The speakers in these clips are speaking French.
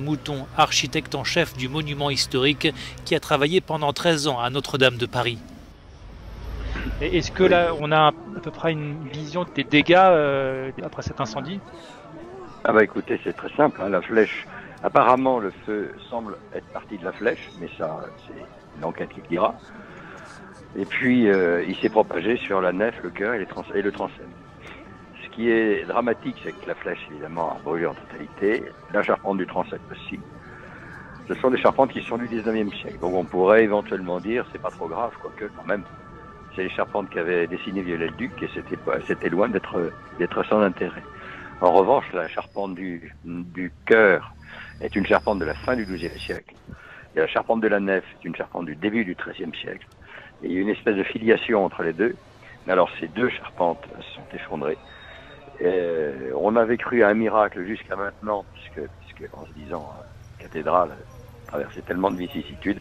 Mouton, architecte en chef du monument historique, qui a travaillé pendant 13 ans à Notre-Dame de Paris. Et est-ce que Oui. là, on a à peu près une vision des dégâts après cet incendie? Ah bah écoutez, c'est très simple, hein, la flèche. Apparemment, le feu semble être parti de la flèche, mais ça, c'est une enquête qui le dira. Et puis, il s'est propagé sur la nef, le chœur et le transept. Ce qui est dramatique, c'est que la flèche, évidemment, a brûlé en totalité. La charpente du transept aussi. Ce sont des charpentes qui sont du 19e siècle. Donc on pourrait éventuellement dire, c'est pas trop grave, quoique quand même. C'est les charpentes qu'avait dessinées Viollet-le-Duc et c'était loin d'être sans intérêt. En revanche, la charpente du chœur est une charpente de la fin du XIIe siècle. Et la charpente de la nef est une charpente du début du XIIIe siècle. Et il y a une espèce de filiation entre les deux. Alors ces deux charpentes sont effondrées. Et on avait cru à un miracle jusqu'à maintenant, puisque en se disant, la cathédrale traversait tellement de vicissitudes,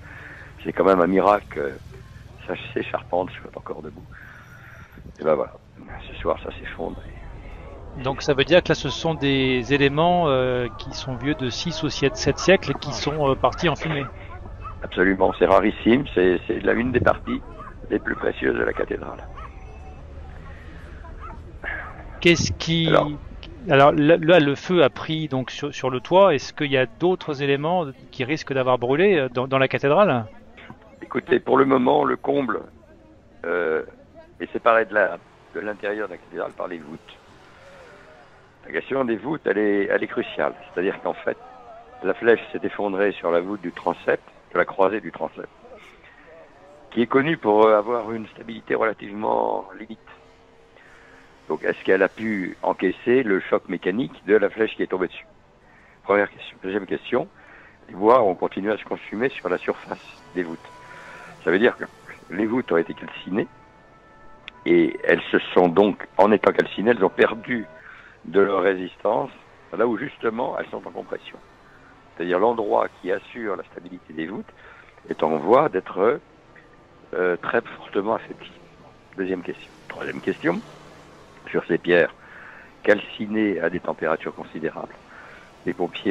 c'est quand même un miracle que ces charpentes soient encore debout. Et ben voilà, ce soir ça s'effondre. Donc ça veut dire que là, ce sont des éléments qui sont vieux de 6 ou 7 siècles et qui sont partis en fumée. Absolument, c'est rarissime, c'est une des parties les plus précieuses de la cathédrale. Qu'est-ce Alors, qui... Alors là, le feu a pris donc sur le toit. Est-ce qu'il y a d'autres éléments qui risquent d'avoir brûlé dans la cathédrale? écoutez, pour le moment, le comble euh, est séparé de l'intérieur de la cathédrale par les voûtes. La question des voûtes, elle est cruciale. C'est-à-dire qu'en fait, la flèche s'est effondrée sur la voûte du transept, de la croisée du transept, qui est connue pour avoir une stabilité relativement limite. Donc, est-ce qu'elle a pu encaisser le choc mécanique de la flèche qui est tombée dessus? Première question. Deuxième question, les bois ont continué à se consumer sur la surface des voûtes. Ça veut dire que les voûtes ont été calcinées et elles se sont donc, en étant calcinées, elles ont perdu de leur résistance là où justement elles sont en compression. C'est-à-dire l'endroit qui assure la stabilité des voûtes est en voie d'être très fortement affaibli. Deuxième question. Troisième question, sur ces pierres calcinées à des températures considérables, les pompiers